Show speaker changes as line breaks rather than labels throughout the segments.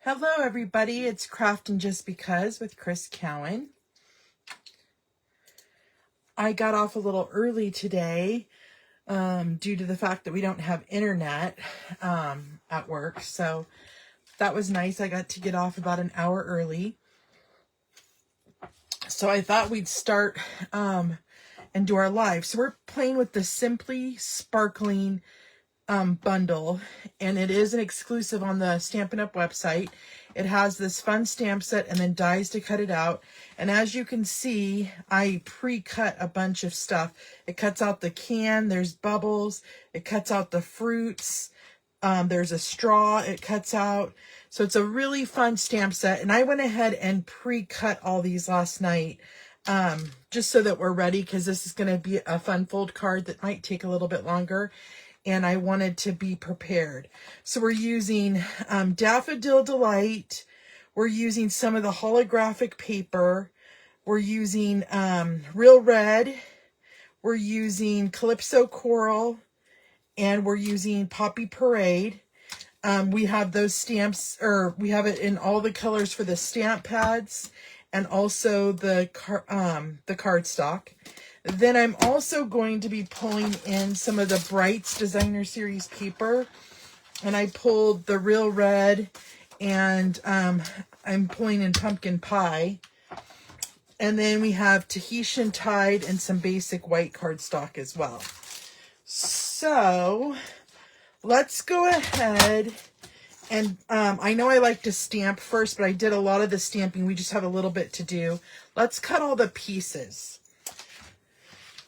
Hello everybody, it's Craftin' Just Because with Chris Cowan. I got off a little early today due to the fact that we don't have internet at work, so that was nice. I got to get off about an hour early. So I thought we'd start and do our live. So we're playing with the Simply Sparkling bundle, and it is an exclusive on the Stampin' Up website. It has this fun stamp set and then dies to cut it out. And as you can see, I pre-cut a bunch of stuff. It cuts out the can, there's bubbles, it cuts out the fruits, there's a straw it cuts out. So it's a really fun stamp set, and I went ahead and pre-cut all these last night just so that we're ready, because this is going to be a fun fold card that might take a little bit longer. And I wanted to be prepared. So we're using Daffodil Delight. We're using some of the holographic paper. We're using Real Red. We're using Calypso Coral. And we're using Poppy Parade. We have those stamps, or we have it in all the colors for the stamp pads and also the cardstock. Then I'm also going to be pulling in some of the Brights Designer Series paper. And I pulled the Real Red, and I'm pulling in Pumpkin Pie. And then we have Tahitian Tide and some basic white cardstock as well. So let's go ahead and I know I like to stamp first, but I did a lot of the stamping. We just have a little bit to do. Let's cut all the pieces.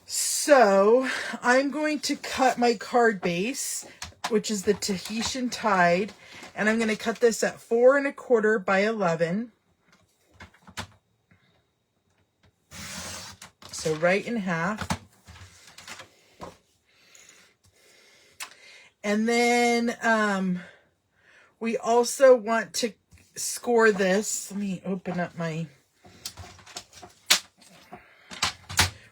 So I'm going to cut my card base, which is the Tahitian Tide, and I'm going to cut this at 4 1/4 by 11. So right in half. And then we also want to score this. Let me open up my...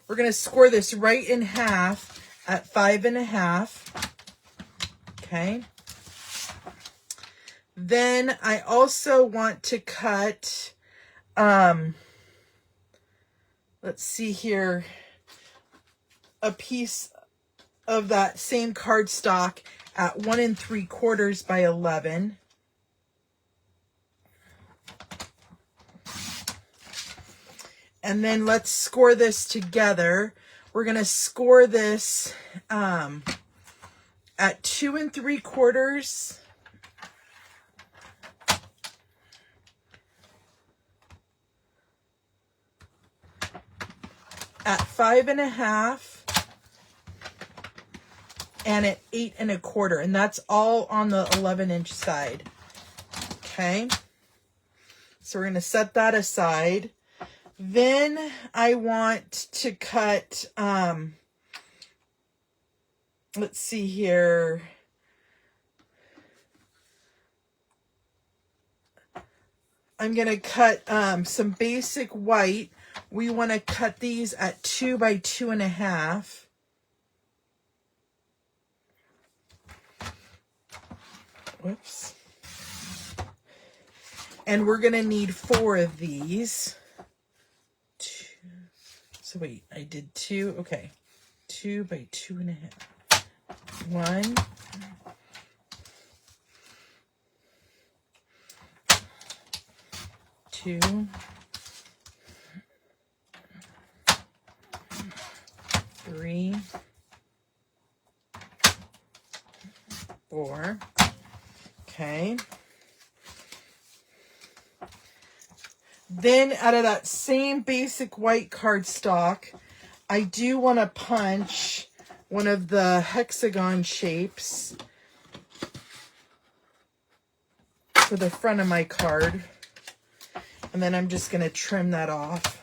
We're going to score this right in half at 5 1/2. Okay. Then I also want to cut, let's see here, a piece of that same cardstock at 1 3/4 by 11. And then let's score this together. We're going to score this at 2 3/4. At 5 1/2. And at 8 1/4. And that's all on the 11-inch side. Okay. So we're going to set that aside. Then I want to cut, let's see here. I'm going to cut some basic white. We want to cut these at 2 by 2 1/2. Whoops. And we're going to need 4 of these. So wait, I did 2. Okay. 2 by 2 1/2. 1. 2. 3. 4. Okay. Then out of that same basic white cardstock, I do want to punch one of the hexagon shapes for the front of my card. And then I'm just going to trim that off.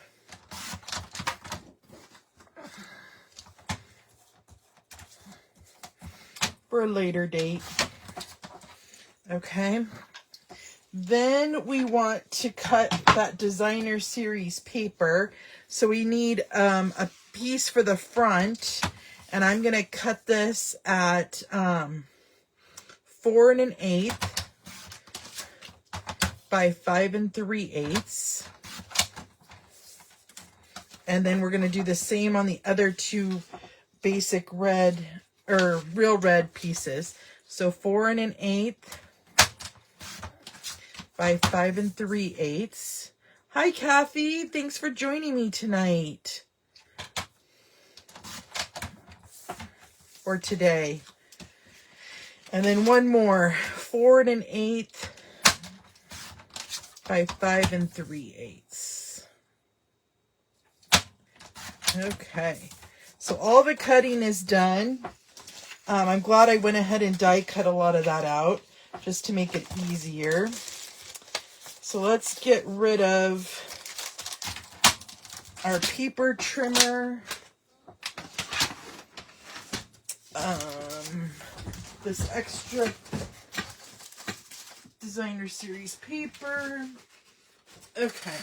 For a later date. Okay. Then we want to cut that Designer Series paper. So we need a piece for the front. And I'm going to cut this at 4 1/8. by 5 3/8. And then we're going to do the same on the other two basic red or real red pieces. So 4 1/8 by 5 3/8. Hi, Kathy. Thanks for joining me tonight. Or today. And then one more. 4 1/8 by 5 3/8. Okay, so all the cutting is done. I'm glad I went ahead and die cut a lot of that out just to make it easier. So let's get rid of our paper trimmer. This extra designer series paper. Okay.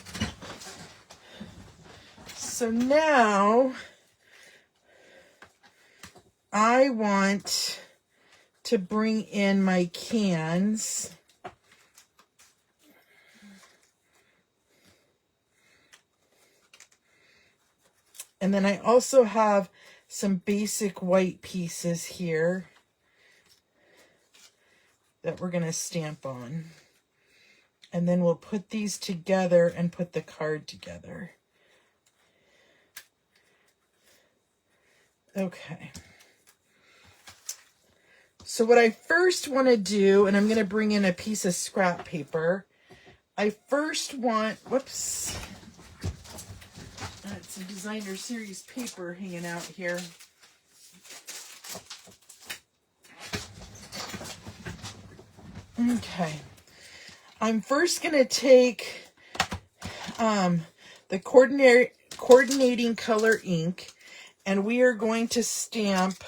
So now I want to bring in my cans. And then I also have some basic white pieces here that we're going to stamp on. And then we'll put these together and put the card together. Okay. So what I first want to do, and I'm going to bring in a piece of scrap paper. I first want, whoops. It's some designer series paper hanging out here. Okay. I'm first going to take the coordinating color ink, and we are going to stamp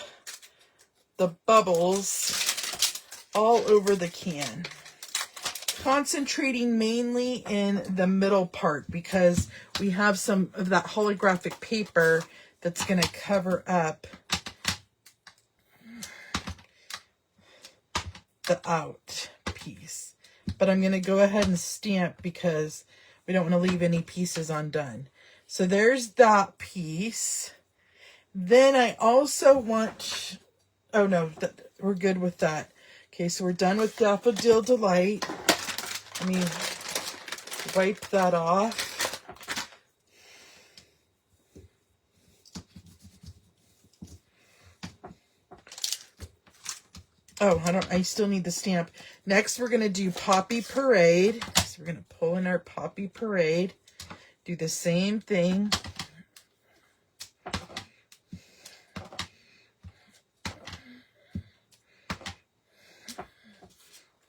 the bubbles all over the can. Concentrating mainly in the middle part because we have some of that holographic paper that's going to cover up the out piece. But I'm going to go ahead and stamp because we don't want to leave any pieces undone. So there's that piece. Then I also want, oh no, we're good with that. Okay, so we're done with Daffodil Delight. Let me wipe that off. Oh, I still need the stamp. Next, we're going to do Poppy Parade. So we're going to pull in our Poppy Parade. Do the same thing.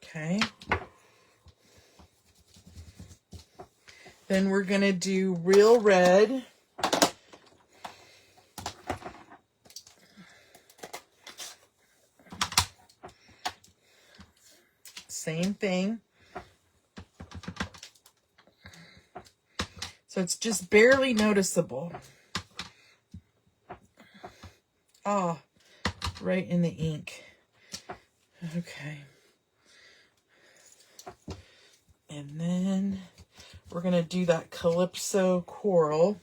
Okay. Then we're going to do Real Red. Same thing. So it's just barely noticeable. Ah, right in the ink. Okay. And then we're going to do that Calypso Coral.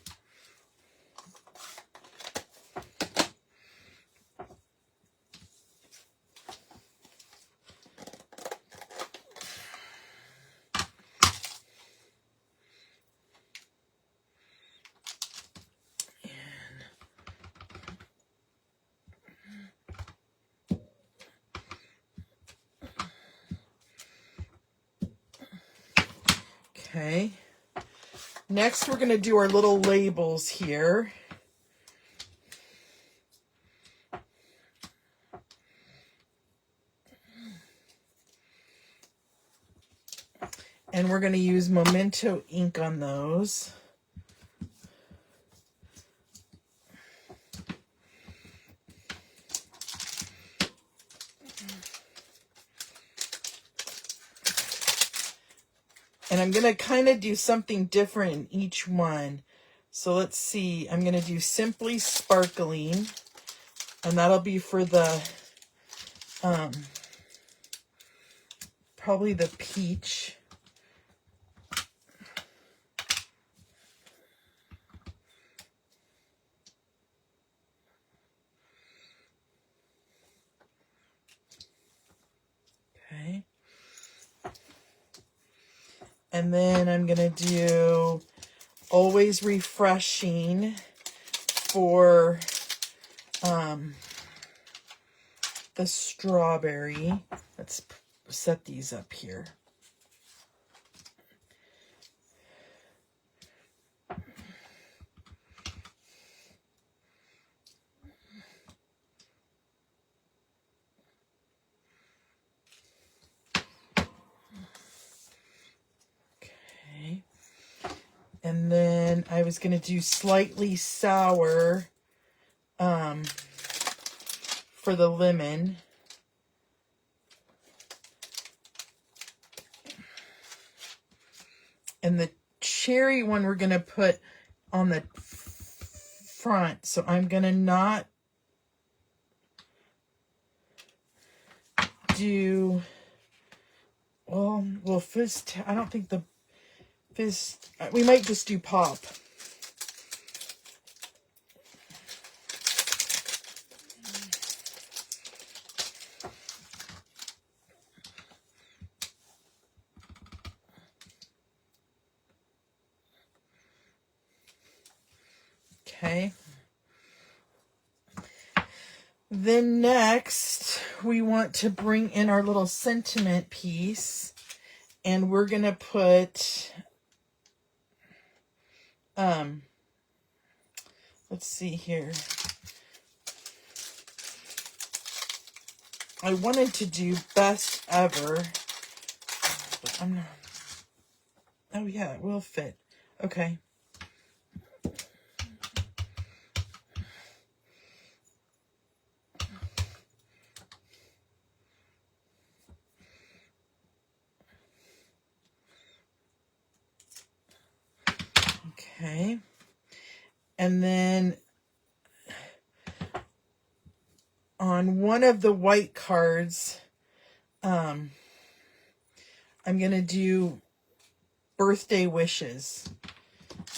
Okay. Next, we're going to do our little labels here. And we're going to use Memento ink on those. And I'm going to kind of do something different in each one. So let's see. I'm going to do Simply Sparkling. And that'll be for the, probably the peach. And then I'm going to do Always Refreshing for the strawberry. Let's set these up here. Okay. And then I was going to do Slightly Sour for the lemon. And the cherry one we're going to put on the front. So I'm going to not do, well, fizz, I don't think the fizz, we might just do pop. Okay. Then next, we want to bring in our little sentiment piece, and we're going to put, let's see here. I wanted to do Best Ever, but I'm not. Oh yeah, it will fit. Okay. Okay. And then on one of the white cards, I'm going to do Birthday Wishes,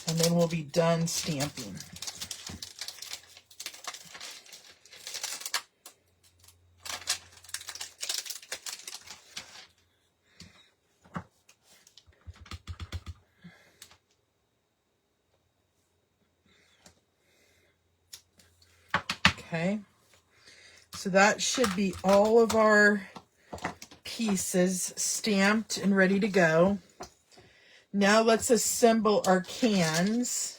and then we'll be done stamping. Okay. So that should be all of our pieces stamped and ready to go. Now let's assemble our cans.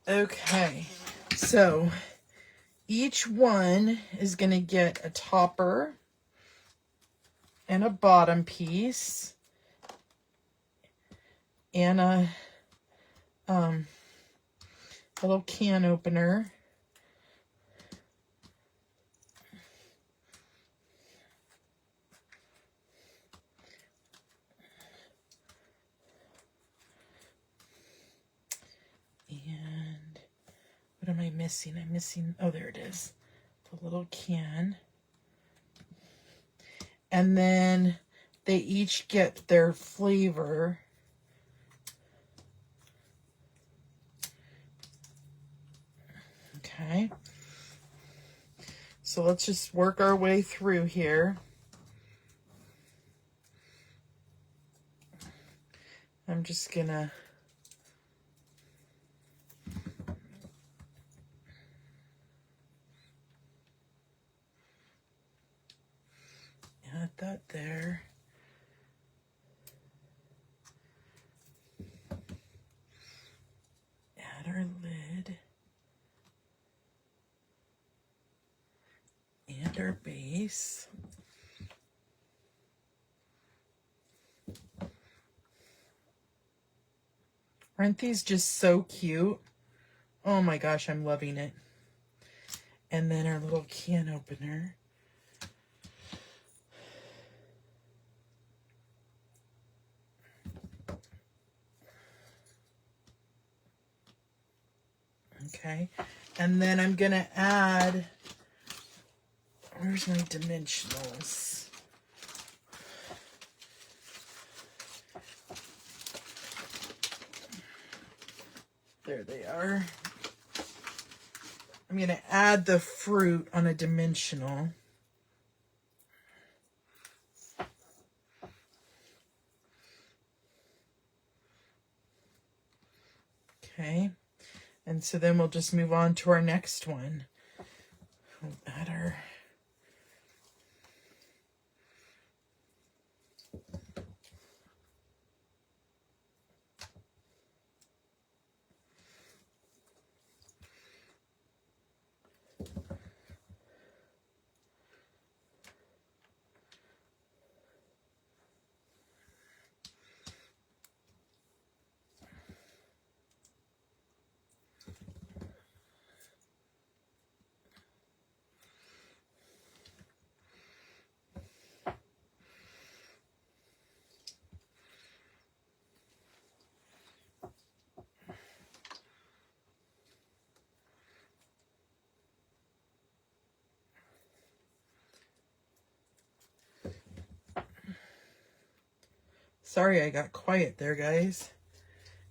Okay, so each one is going to get a topper and a bottom piece and a little can opener. And what am I missing? I'm missing, oh, there it is. The little can. And then they each get their flavor. Okay. So let's just work our way through here. I'm just gonna add that there. Add our lid. And our base. Aren't these just so cute? Oh my gosh, I'm loving it. And then our little can opener. Okay, and then I'm gonna add, where's my dimensionals? There they are. I'm going to add the fruit on a dimensional. Okay. And so then we'll just move on to our next one. We'll add our... Sorry, I got quiet there, guys.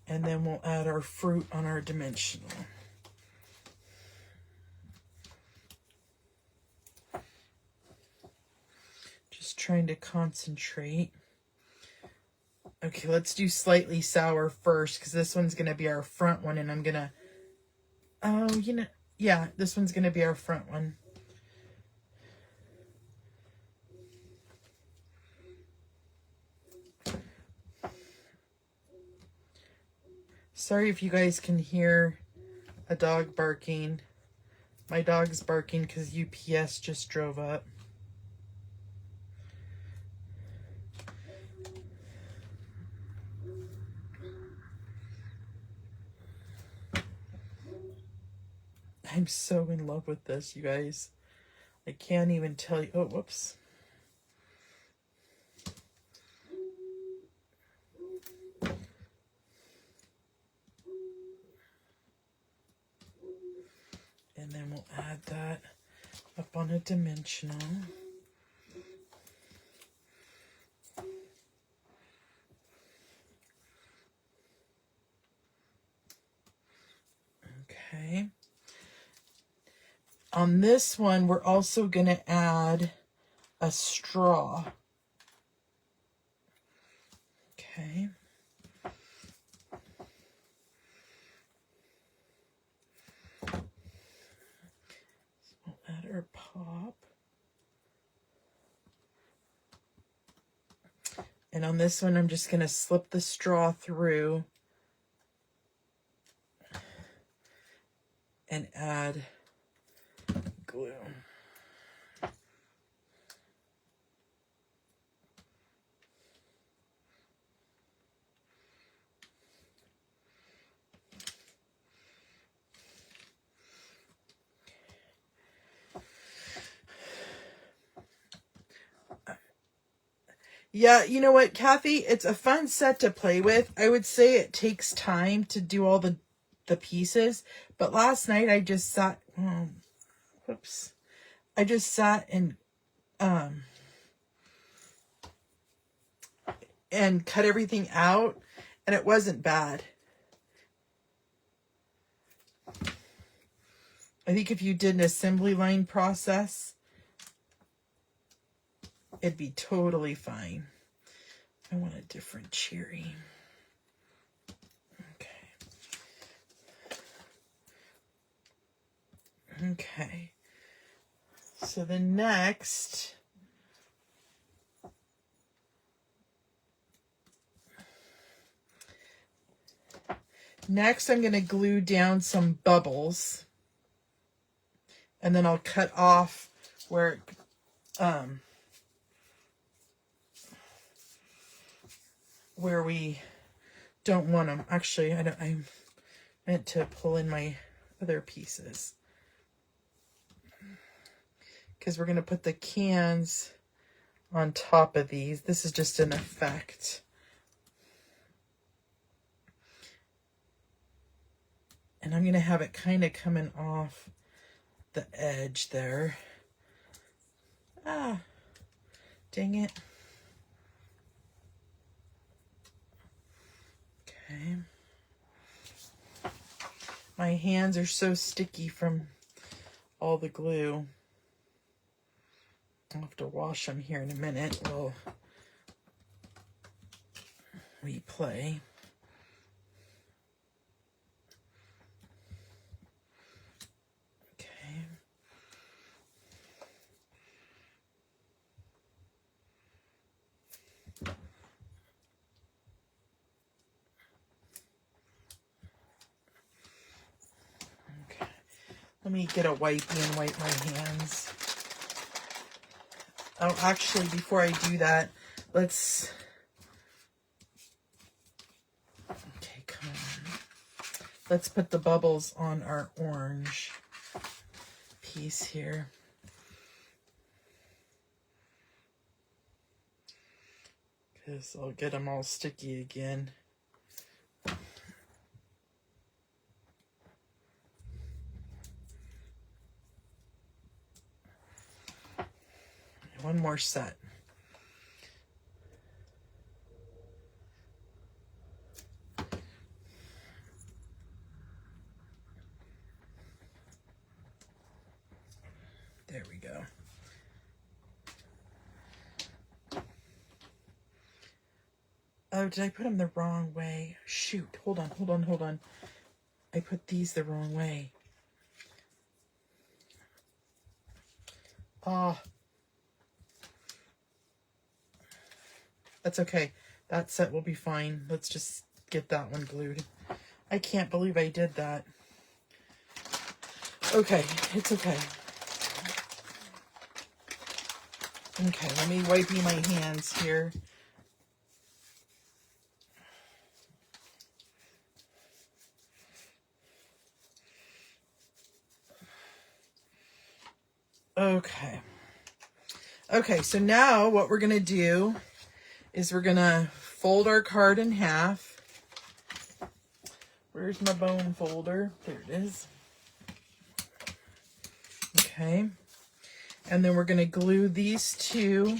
And then we'll add our fruit on our dimensional. Just trying to concentrate. Okay, let's do slightly sour first, because this one's going to be our front one, and I'm going to... Oh, you know... Yeah, this one's going to be our front one. Sorry if you guys can hear a dog barking. My dog's barking because UPS just drove up. I'm so in love with this, you guys. I can't even tell you. Oh, whoops. And then we'll add that up on a dimensional. Okay. On this one, we're also going to add a straw. Okay. So we'll add our pop. And on this one, I'm just going to slip the straw through and add glue. Yeah, you know what, Kathy? It's a fun set to play with. I would say it takes time to do all the pieces. But last night I just sat... whoops. I just sat and cut everything out, and it wasn't bad. I think if you did an assembly line process, it'd be totally fine. I want a different cherry. Okay. So the next... Next, I'm going to glue down some bubbles. And then I'll cut off where we don't want them. Actually, I meant to pull in my other pieces, because we're going to put the cans on top of these. This is just an effect. And I'm going to have it kind of coming off the edge there. Ah, dang it. Okay. My hands are so sticky from all the glue. I'll have to wash them here in a minute while we play. Okay. Okay. Let me get a wipey and wipe my hands. Oh, actually, before I do that, let's... Okay, come on. Let's put the bubbles on our orange piece here. Because I'll get them all sticky again. One more set. There we go. Oh, did I put them the wrong way? Shoot. Hold on. I put these the wrong way. Oh. That's okay. That set will be fine. Let's just get that one glued. I can't believe I did that. Okay, it's okay. Okay, let me wipe my hands here. Okay. Okay, so now what we're going to do is we're going to fold our card in half. Where's my bone folder? There it is. Okay. And then we're going to glue these two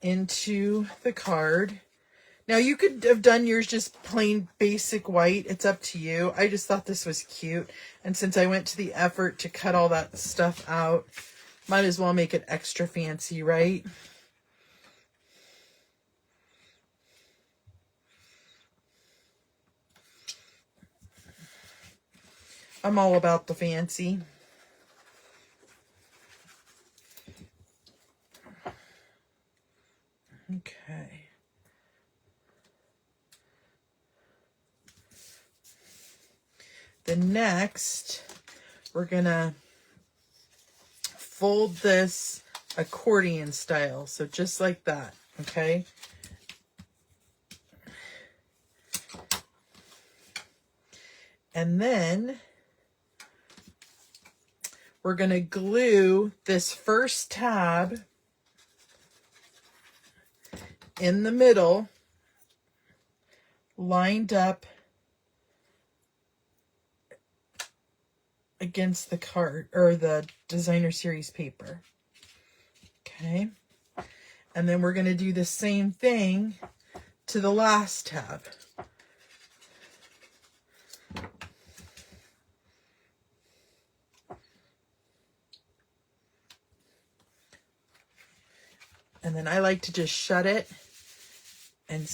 into the card. Now you could have done yours just plain basic white. It's up to you. I just thought this was cute. And since I went to the effort to cut all that stuff out, might as well make it extra fancy, right? I'm all about the fancy. Okay. Then next, we're gonna fold this accordion style. So just like that, okay? And then we're gonna glue this first tab in the middle, lined up against the card or the designer series paper. Okay. And then we're going to do the same thing to the last tab. And then I like to just shut it and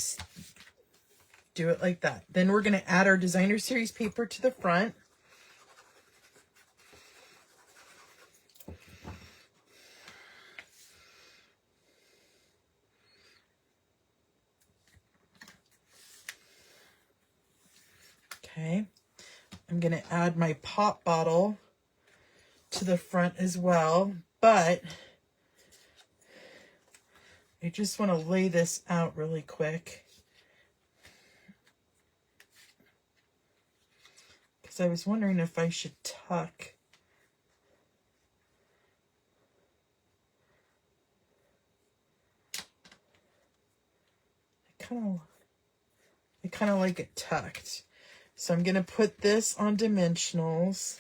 do it like that. Then we're going to add our designer series paper to the front. Okay. I'm going to add my pop bottle to the front as well, but I just want to lay this out really quick. Because I was wondering if I should tuck. I kind of like it tucked. So I'm going to put this on dimensionals.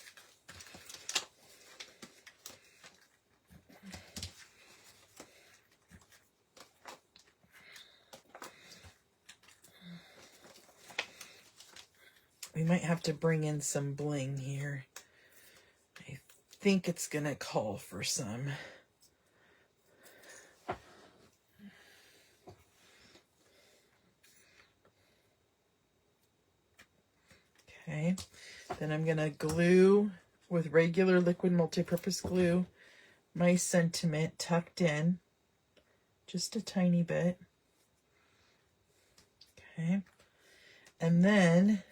We might have to bring in some bling here. think it's going to call for some. Okay, then I'm going to glue with regular liquid multi-purpose glue my sentiment tucked in just a tiny bit. Okay, and then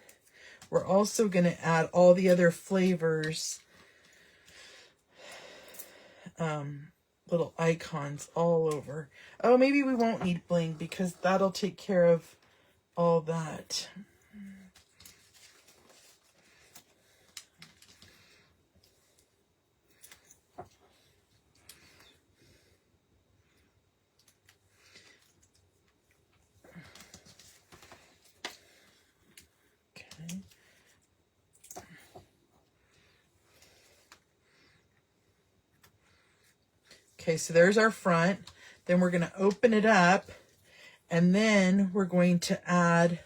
we're also going to add all the other flavors, little icons all over. Oh, maybe we won't need bling because that'll take care of all that. Okay. Okay, so there's our front. Then we're going to open it up, and then we're going to add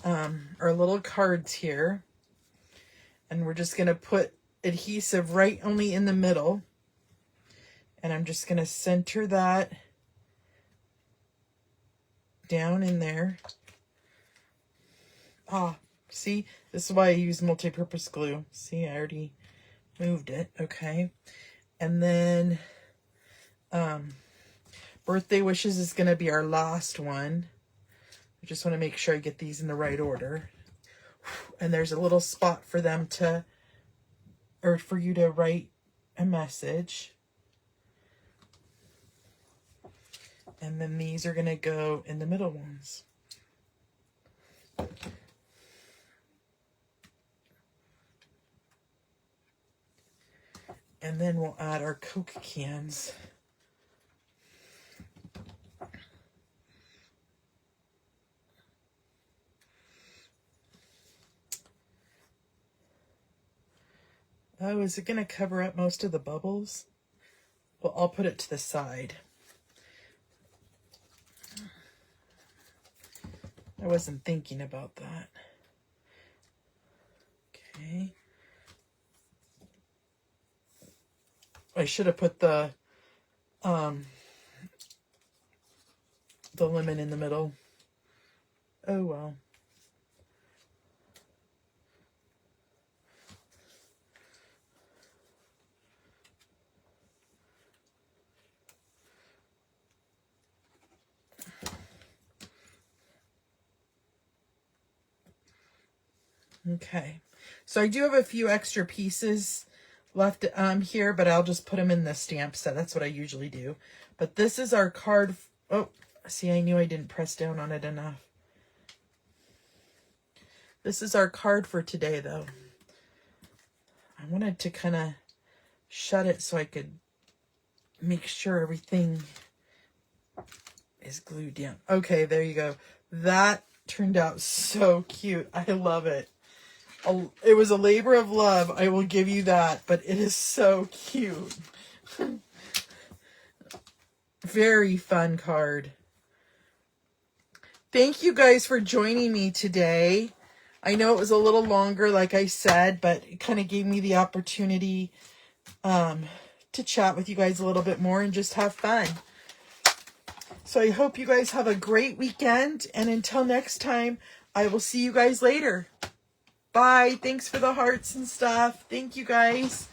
our little cards here. And we're just going to put adhesive right only in the middle. And I'm just going to center that down in there. Ah, see? This is why I use multi-purpose glue. See, I already moved it. Okay. And then birthday wishes is going to be our last one. I just want to make sure I get these in the right order. And there's a little spot for them to, or for you to write a message. And then these are going to go in the middle ones. And then we'll add our Coke cans. Oh, is it going to cover up most of the bubbles? Well, I'll put it to the side. I wasn't thinking about that. Okay. I should have put the lemon in the middle. Oh well. Okay, so I do have a few extra pieces left here, but I'll just put them in the stamp set. That's what I usually do. But this is our card. Oh, see, I knew I didn't press down on it enough. This is our card for today, though. I wanted to kind of shut it so I could make sure everything is glued down. Okay, there you go. That turned out so cute. I love it. It was a labor of love, I will give you that, but it is so cute. Very fun card. Thank you guys for joining me today. I know it was a little longer, like I said, but it kind of gave me the opportunity to chat with you guys a little bit more and just have fun. So I hope you guys have a great weekend, and until next time, I will see you guys later. Bye. Thanks for the hearts and stuff. Thank you guys.